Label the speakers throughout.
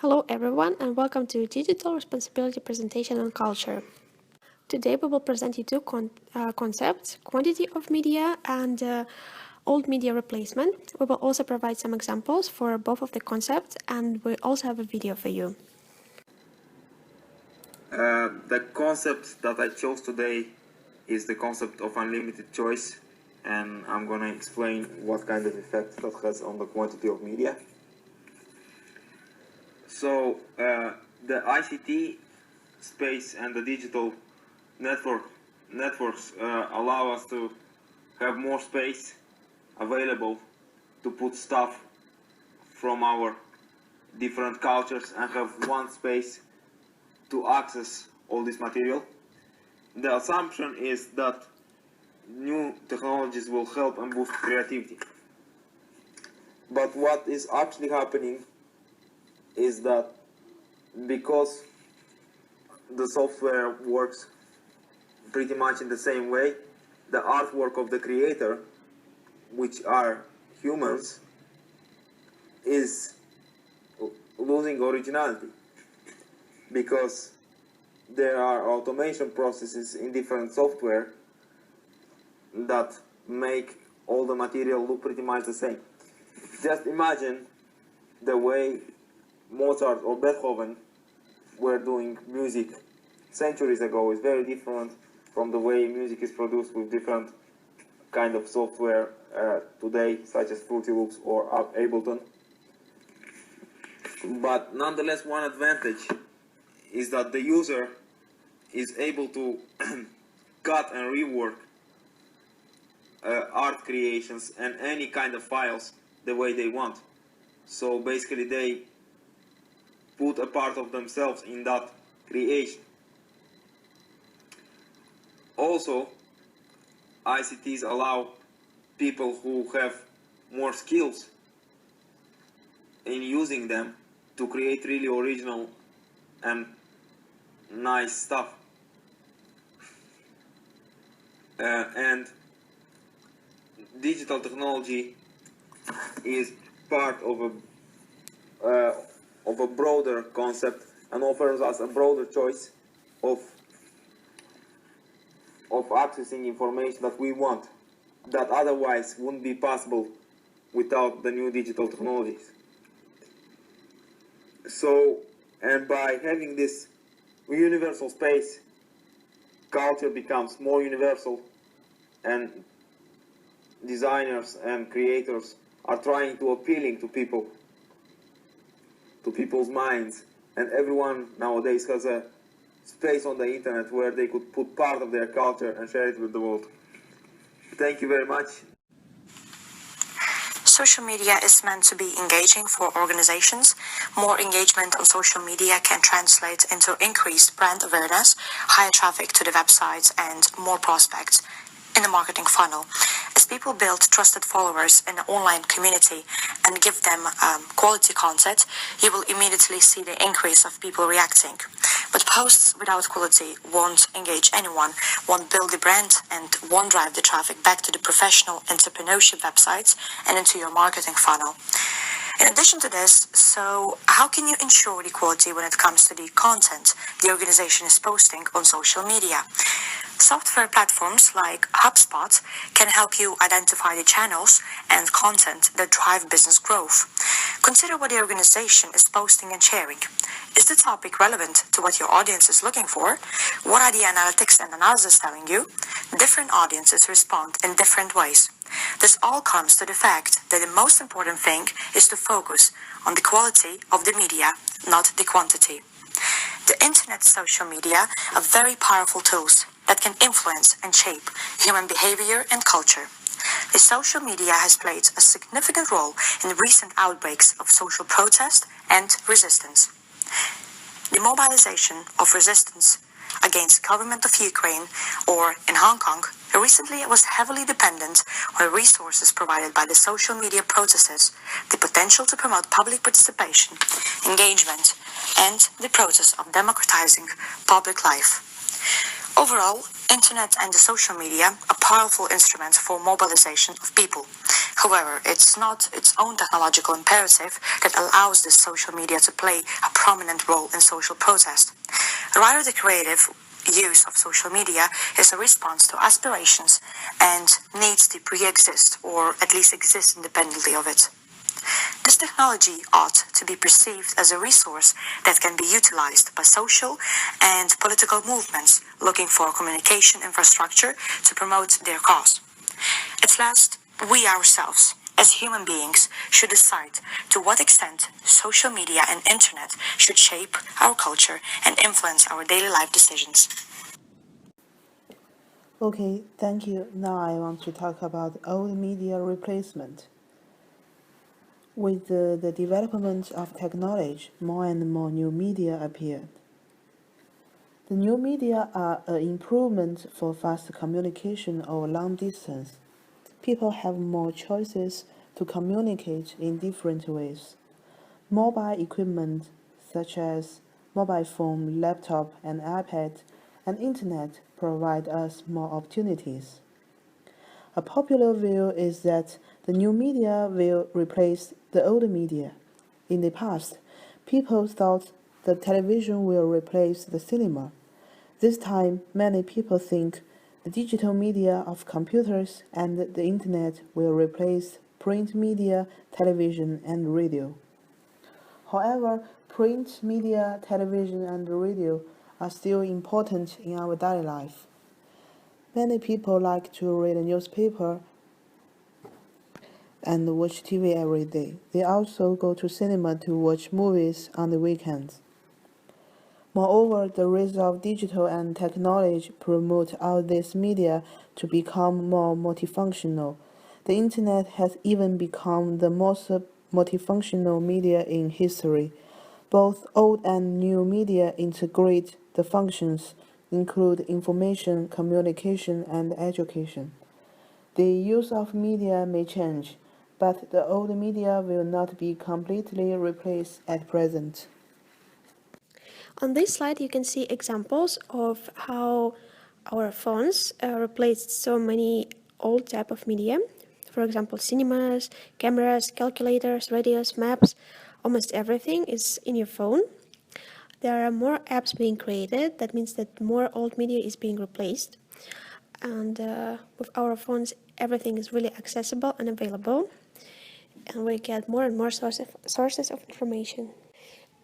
Speaker 1: Hello everyone and welcome to Digital Responsibility Presentation and Culture. Today we will present you two concepts, quantity of media and old media replacement. We will also provide some examples for both of the concepts and we also have a video for you.
Speaker 2: The concept that I chose today is the concept of unlimited choice, and I'm going to explain what kind of effect that has on the quantity of media. So the ICT space and the digital networks allow us to have more space available to put stuff from our different cultures and have one space to access all this material. The assumption is that new technologies will help and boost creativity. But what is actually happening is that because the software works pretty much in the same way, the artwork of the creator, which are humans, is losing originality because there are automation processes in different software that make all the material look pretty much the same. Just imagine the way Mozart or Beethoven were doing music centuries ago is very different from the way music is produced with different kind of software today, such as Fruity Loops or Ableton. But nonetheless, one advantage is that the user is able to cut and rework art creations and any kind of files the way they want. So basically they put a part of themselves in that creation. Also, ICTs allow people who have more skills in using them to create really original and nice stuff. And digital technology is part of a broader concept and offers us a broader choice of accessing information that we want, that otherwise wouldn't be possible without the new digital technologies. So, and by having this universal space, culture becomes more universal, and designers and creators are trying to appealing to people, to people's minds, and everyone nowadays has a space on the internet where they could put part of their culture and share it with the world. Thank you very much.
Speaker 3: Social media is meant to be engaging for organizations. More engagement on social media can translate into increased brand awareness, higher traffic to the websites, and more prospects in the marketing funnel. As people build trusted followers in the online community and give them quality content, you will immediately see the increase of people reacting. But posts without quality won't engage anyone, won't build the brand, and won't drive the traffic back to the professional entrepreneurship websites and into your marketing funnel. In addition to this, so how can you ensure the quality when it comes to the content the organization is posting on social media? Software platforms like HubSpot can help you identify the channels and content that drive business growth. Consider what the organization is posting and sharing. Is the topic relevant to what your audience is looking for? What are the analytics and analysis telling you? Different audiences respond in different ways. This all comes to the fact that the most important thing is to focus on the quality of the media, not the quantity. The internet and social media are very powerful tools that can influence and shape human behavior and culture. The social media has played a significant role in recent outbreaks of social protest and resistance. The mobilization of resistance against the government of Ukraine or in Hong Kong recently was heavily dependent on resources provided by the social media processes, the potential to promote public participation, engagement, and the process of democratizing public life. Overall, internet and the social media are powerful instruments for mobilization of people. However, it's not its own technological imperative that allows this social media to play a prominent role in social protest. Rather, the creative use of social media is a response to aspirations and needs to pre-exist or at least exist independently of it. This technology ought to be perceived as a resource that can be utilized by social and political movements looking for communication infrastructure to promote their cause. At last, we ourselves, as human beings, should decide to what extent social media and internet should shape our culture and influence our daily life decisions.
Speaker 4: Okay, thank you. Now I want to talk about old media replacement. With the development of technology, more and more new media appeared. The new media are an improvement for fast communication over long distance. People have more choices to communicate in different ways. Mobile equipment such as mobile phone, laptop, and iPad, and internet provide us more opportunities. A popular view is that the new media will replace the old media. In the past, people thought the television will replace the cinema. This time, many people think the digital media of computers and the internet will replace print media, television, and radio. However, print media, television, and radio are still important in our daily life. Many people like to read a newspaper and watch TV every day. They also go to cinema to watch movies on the weekends. Moreover, the rise of digital and technology promote all these media to become more multifunctional. The internet has even become the most multifunctional media in history. Both old and new media integrate the functions, include information, communication, and education. The use of media may change, but the old media will not be completely replaced at present.
Speaker 1: On this slide, you can see examples of how our phones replaced so many old type of media. For example, cinemas, cameras, calculators, radios, maps, almost everything is in your phone. There are more apps being created. That means that more old media is being replaced. And with our phones, everything is really accessible and available. And we get more and more sources of information.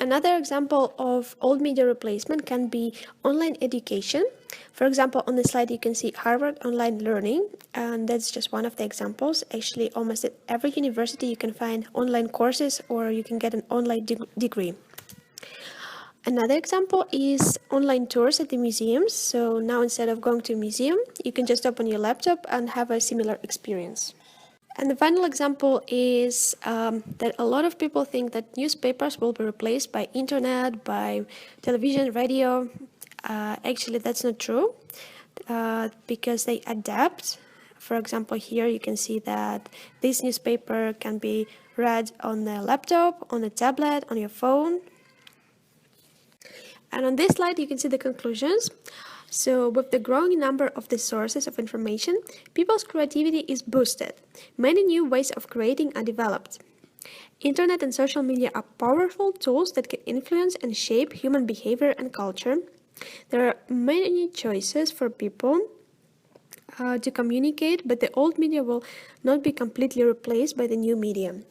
Speaker 1: Another example of old media replacement can be online education. For example, on the slide you can see Harvard Online Learning, and that's just one of the examples. Actually, almost at every university you can find online courses or you can get an online degree. Another example is online tours at the museums. So now instead of going to a museum, you can just open your laptop and have a similar experience. And the final example is that a lot of people think that newspapers will be replaced by internet, by television, radio. Actually, that's not true because they adapt. For example, here you can see that this newspaper can be read on a laptop, on a tablet, on your phone. And on this slide, you can see the conclusions. So with the growing number of the sources of information, people's creativity is boosted. Many new ways of creating are developed. Internet and social media are powerful tools that can influence and shape human behavior and culture. There are many choices for people to communicate, but the old media will not be completely replaced by the new media.